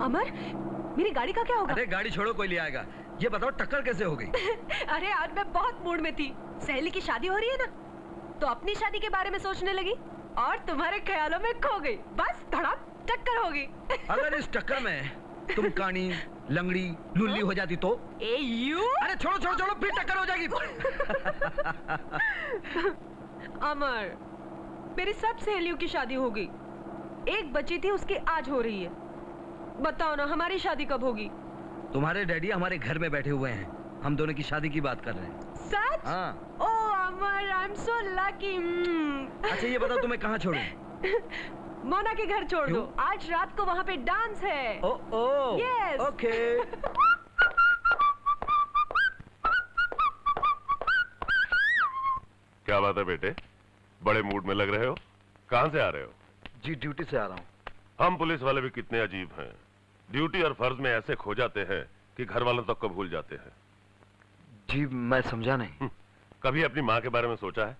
अमर, मेरी गाड़ी का क्या होगा? अरे गाड़ी छोड़ो, कोई ले आएगा। ये बताओ टक्कर कैसे हो गई? अरे आज मैं बहुत मूड में थी। सहेली की शादी हो रही है ना, तो अपनी शादी के बारे में सोचने लगी और तुम्हारे ख्यालों में खो गई। बस धड़ाम टक्कर हो गई। अगर इस टक्कर में तुम कानी, लंगड़ी, लुल्ली हो जाती तो? ए यू! अरे छोड़ो छोड़ो छोड़ो, फिर टक्कर हो जाएगी। अमर, मेरी सब सहेलियों की शादी हो गई। एक बची थी, उसकी आज हो रही है। बताओ ना, हमारी शादी कब होगी? तुम्हारे डैडी हमारे घर में बैठे हुए हैं, हम दोनों की शादी की बात कर रहे हैं। सच? हाँ। ओ अमर, आई एम सो लकी। अच्छा ये बताओ तुम्हें कहाँ छोड़ूं? मोना के घर छोड़ दो, आज रात को वहाँ पे डांस है। ओ ओ। यस। ओके। क्या बात है बेटे, बड़े मूड में लग रहे हो? कहाँ से आ रहे हो? जी ड्यूटी से आ रहा हूँ। हम पुलिस वाले भी कितने अजीब हैं, ड्यूटी और फर्ज में ऐसे खो जाते हैं कि घर वालों तक को भूल जाते हैं। जी मैं समझा नहीं। कभी अपनी माँ के बारे में सोचा है?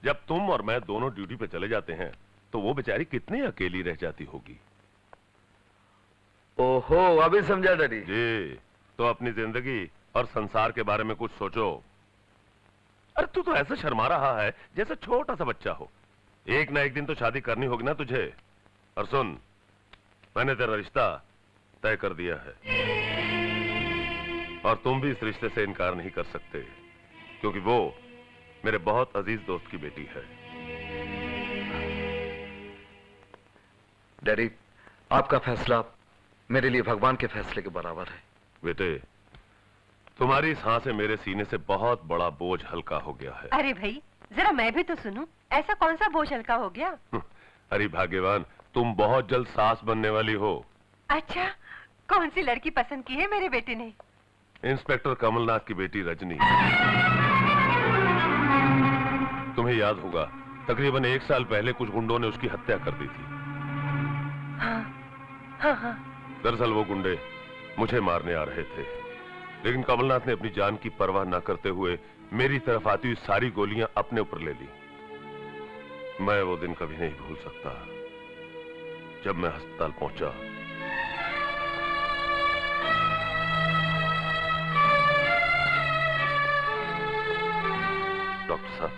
जब तुम और मैं दोनों ड्यूटी पे चले जाते हैं तो वो बेचारी कितनी अकेली रह जाती होगी। ओहो, अभी समझा डैडी। जी, तो अपनी जिंदगी और संसार के बारे में कुछ सोचो। अरे तू तो ऐसे शर्मा रहा है जैसे छोटा सा बच्चा हो। एक ना एक दिन तो शादी करनी होगी ना तुझे। और सुन, मैंने तेरा रिश्ता तय कर दिया है और तुम भी इस रिश्ते से इनकार नहीं कर सकते, क्योंकि वो मेरे बहुत अजीज दोस्त की बेटी है। डैडी, आपका फैसला मेरे लिए भगवान के फैसले के बराबर है। बेटे, तुम्हारी सांसें मेरे सीने से बहुत बड़ा बोझ हल्का हो गया है। अरे भाई, जरा मैं भी तो सुनूं, ऐसा कौन सा बोझ हल्का हो गया? अरे भाग्यवान, तुम बहुत जल्द सास बनने वाली हो। अच्छा, कौन सी लड़की पसंद की है मेरे बेटे ने? इंस्पेक्टर कमलनाथ की बेटी रजनी। तुम्हें याद होगा, तकरीबन 1 साल पहले कुछ गुंडों ने उसकी हत्या कर दी थी। हाँ, हाँ, हाँ। दरअसल वो गुंडे मुझे मारने आ रहे थे, लेकिन कमलनाथ ने अपनी जान की परवाह न करते हुए मेरी तरफ आती हुई सारी गोलियां अपने ऊपर ले ली। मैं वो दिन कभी नहीं भूल सकता जब मैं अस्पताल पहुंचा। डॉक्टर साहब,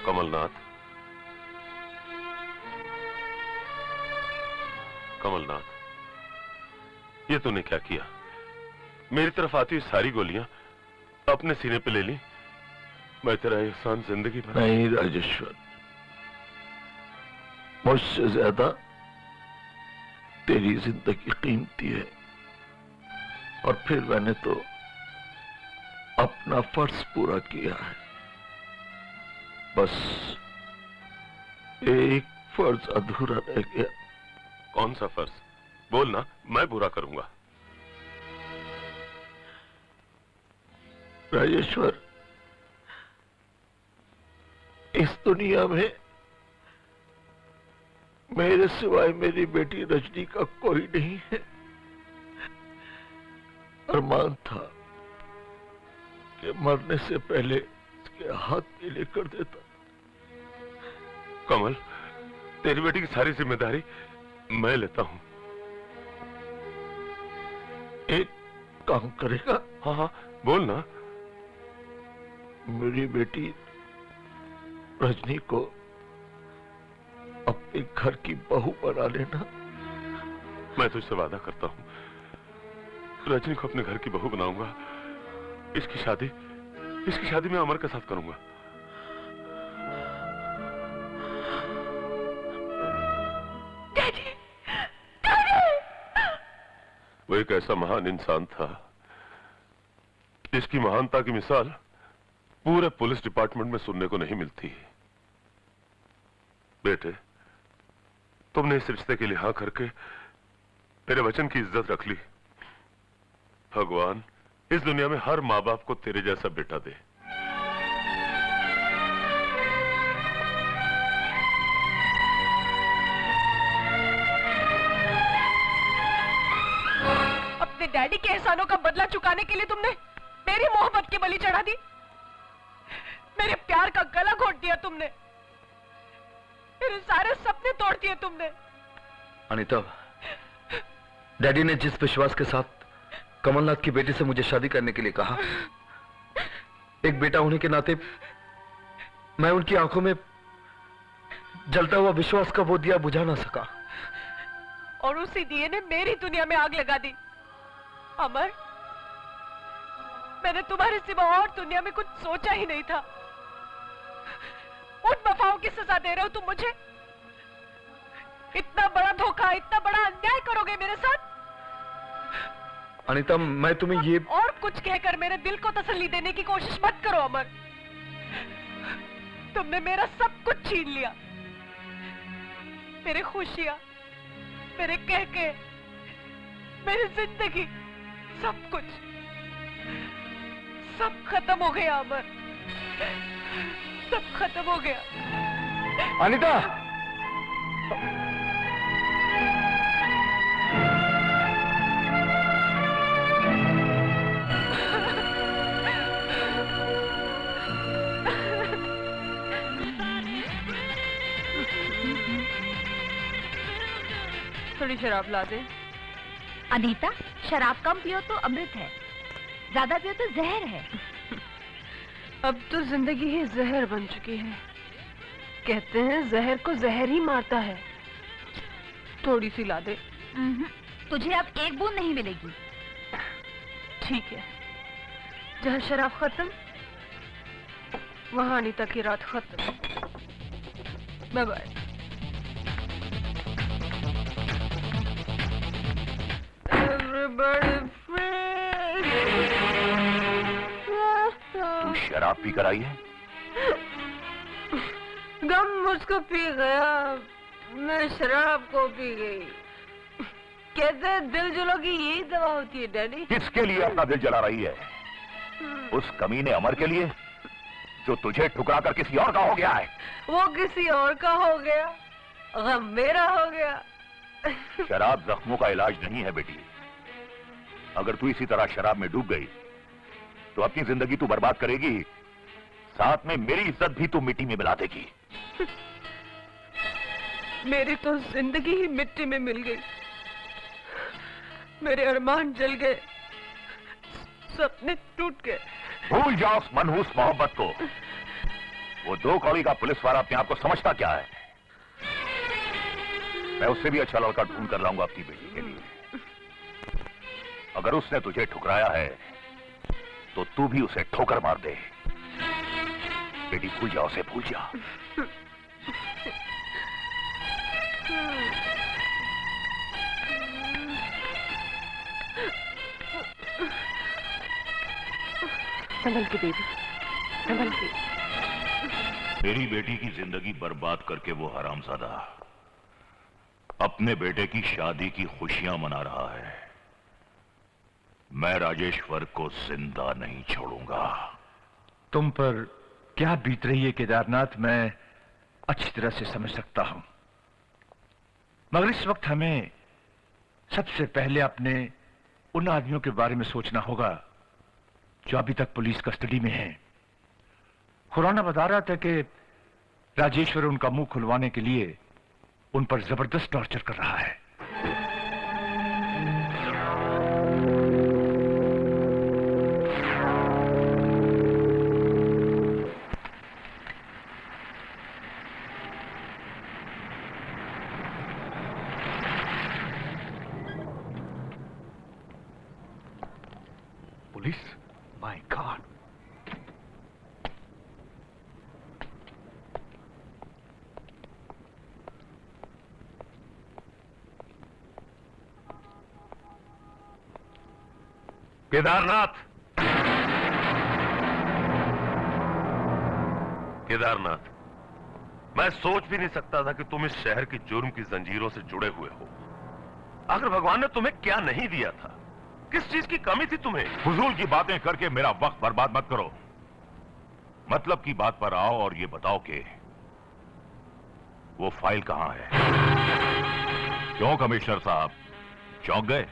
कमलनाथ, कमलनाथ, ये तूने क्या किया? मेरी तरफ आती हुई सारी गोलियां अपने सीने पे ले ली। मैं तेरा एहसान जिंदगी भर। नहीं राजेश्वर, मुझसे ज्यादा तेरी जिंदगी कीमती है, और फिर मैंने तो अपना फर्ज पूरा किया है। बस एक फर्ज अधूरा रह गया। कौन सा फर्ज? बोल ना, मैं पूरा करूंगा। राजेश्वर, इस दुनिया में मेरे सिवाय मेरी बेटी रजनी का कोई नहीं है। अरमान था कि मरने से पहले इसके हाथ पीले कर देता। कमल, तेरी बेटी की सारी जिम्मेदारी मैं लेता हूं। एक काम करेगा? हाँ हाँ, बोल ना। मेरी बेटी रजनी को अपने घर की बहू बना लेना। मैं तुझसे वादा करता हूं, रजनी को अपने घर की बहू बनाऊंगा। इसकी शादी मैं अमर के साथ करूंगा। वो एक ऐसा महान इंसान था जिसकी महानता की मिसाल पूरे पुलिस डिपार्टमेंट में सुनने को नहीं मिलती। बेटे, तुमने इस रिश्ते के लिए हाँ करके मेरे वचन की इज्जत रख ली। भगवान इस दुनिया में हर माँ बाप को तेरे जैसा बेटा दे। अपने डैडी के एहसानों का बदला चुकाने के लिए तुमने मेरी मोहब्बत की बलि चढ़ा दी। मेरे प्यार का गला घोट दिया तुमने। मेरे सारे सपने तोड़ दिए तुमने। अनीता, डैडी ने जिस विश्वास के साथ कमलनाथ की बेटी से मुझे शादी करने के लिए कहा, एक बेटा होने के नाते मैं उनकी आंखों में जलता हुआ विश्वास का वो दिया बुझा ना सका। और उसी दिए ने मेरी दुनिया में आग लगा दी। अमर, मैंने तुम्हारे सिवा और दुनिया में कुछ सोचा ही नहीं था। उन वफाओं की सजा दे रहे हो तुम मुझे। इतना बड़ा धोखा, इतना बड़ा अन्याय करोगे मेरे साथ? अनीता, मैं तुम्हें ये और कुछ कहकर मेरे दिल को तसल्ली देने की कोशिश मत करो अमर। तुमने मेरा सब कुछ छीन लिया। मेरी खुशियां, मेरे कहके, मेरी जिंदगी, सब कुछ, सब खत्म हो गया अमर। सब खत्म हो गया। अनीता! थोड़ी शराब ला दे। अनीता, शराब कम पियो तो अमृत है, ज्यादा पियो तो जहर है। अब तो जिंदगी ही जहर बन चुकी है। कहते हैं जहर को जहर ही मारता है। थोड़ी सी ला दे। तुझे अब एक बूंद नहीं मिलेगी। ठीक है, जहाँ शराब खत्म वहाँ अनीता की रात खत्म। Bye bye. तू शराब पी कर आई है? गम मुझको पी गया, मैं शराब को पी गई। कहते हैं दिल जलो की यही दवा होती है डैडी। किसके लिए अपना दिल जला रही है? उस कमीने अमर के लिए जो तुझे ठुकरा कर किसी और का हो गया है। वो किसी और का हो गया, गम मेरा हो गया। शराब जख्मों का इलाज नहीं है बेटी। अगर तू इसी तरह शराब में डूब गई तो अपनी जिंदगी तू बर्बाद करेगी, साथ में मेरी इज्जत भी तू मिट्टी में मिला देगी। मेरी तो जिंदगी ही मिट्टी में मिल गई। मेरे अरमान जल गए, सपने टूट गए। भूल जाओ उस मनहूस मोहब्बत को। वो 2 कौड़ी का पुलिस वाला अपने आप को समझता क्या है? मैं उससे भी अच्छा लड़का ढूंढ कर लाऊंगा अपनी बेटी के लिए। अगर उसने तुझे ठुकराया है तो तू भी उसे ठोकर मार दे। बेटी भूल जा उसे, भूल जा। संभल के बेबी, संभल के। मेरी बेटी की जिंदगी बर्बाद करके वो हरामजादा अपने बेटे की शादी की खुशियां मना रहा है। मैं राजेश्वर को जिंदा नहीं छोड़ूंगा। तुम पर क्या बीत रही है केदारनाथ, मैं अच्छी तरह से समझ सकता हूं। मगर इस वक्त हमें सबसे पहले अपने उन आदमियों के बारे में सोचना होगा जो अभी तक पुलिस कस्टडी में हैं। खुराना बता रहा था कि राजेश्वर उनका मुंह खुलवाने के लिए उन पर जबरदस्त टॉर्चर कर रहा है। Police? My God. Kedarnath, Kedarnath, मैं सोच भी नहीं सकता था कि तुम इस शहर की जुर्म की जंजीरों से जुड़े हुए हो। आखिर भगवान ने तुम्हें क्या नहीं दिया था? किस चीज की कमी थी तुम्हें? फजूल की बातें करके मेरा वक्त बर्बाद मत करो। मतलब की बात पर आओ और ये बताओ कि वो फाइल कहां है? क्यों कमिश्नर साहब, चौंक गए?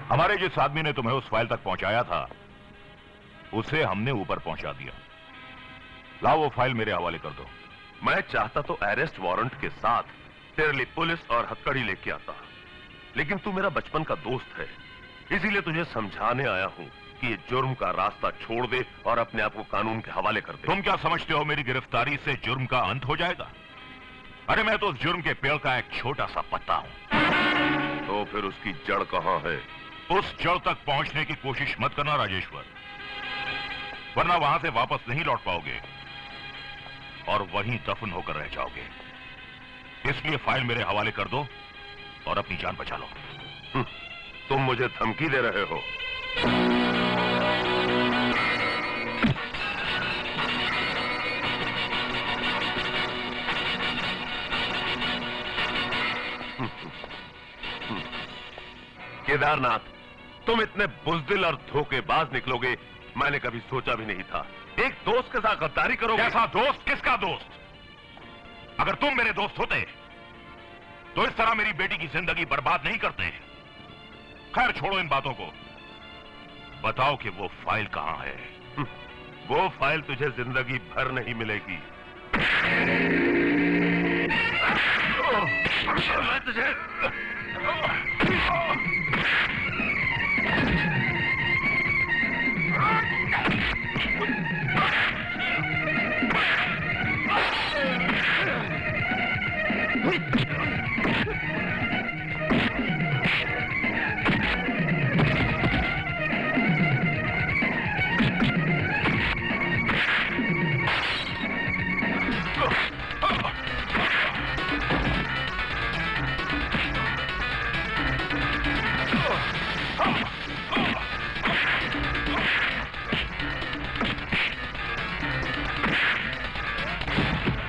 हमारे जिस आदमी ने तुम्हें उस फाइल तक पहुंचाया था उसे हमने ऊपर पहुंचा दिया। लाओ वो फाइल मेरे हवाले कर दो। मैं चाहता तो अरेस्ट वारंट के साथ तेरे लिए पुलिस और हथकड़ी लेके आता, लेकिन तू मेरा बचपन का दोस्त है, इसीलिए तुझे समझाने आया हूं कि ये जुर्म का रास्ता छोड़ दे और अपने आप को कानून के हवाले कर दे। तुम क्या समझते हो मेरी गिरफ्तारी से जुर्म का अंत हो जाएगा? अरे मैं तो उस जुर्म के पेड़ का एक छोटा सा पत्ता हूं। तो फिर उसकी जड़ कहां है? उस जड़ तक पहुंचने की कोशिश मत करना राजेश्वर, वरना वहां से वापस नहीं लौट पाओगे और वहीं दफन होकर रह जाओगे। इसलिए फाइल मेरे हवाले कर दो और अपनी जान बचा लो। तुम मुझे धमकी दे रहे हो? केदारनाथ, तुम इतने बुज़दिल और धोखेबाज निकलोगे मैंने कभी सोचा भी नहीं था। एक दोस्त के साथ गद्दारी करोगे? कैसा दोस्त? किसका दोस्त? अगर तुम मेरे दोस्त होते तो इस तरह मेरी बेटी की जिंदगी बर्बाद नहीं करते। खैर छोड़ो इन बातों को, बताओ कि वो फाइल कहां है? वो फाइल तुझे जिंदगी भर नहीं मिलेगी। मैं तुझे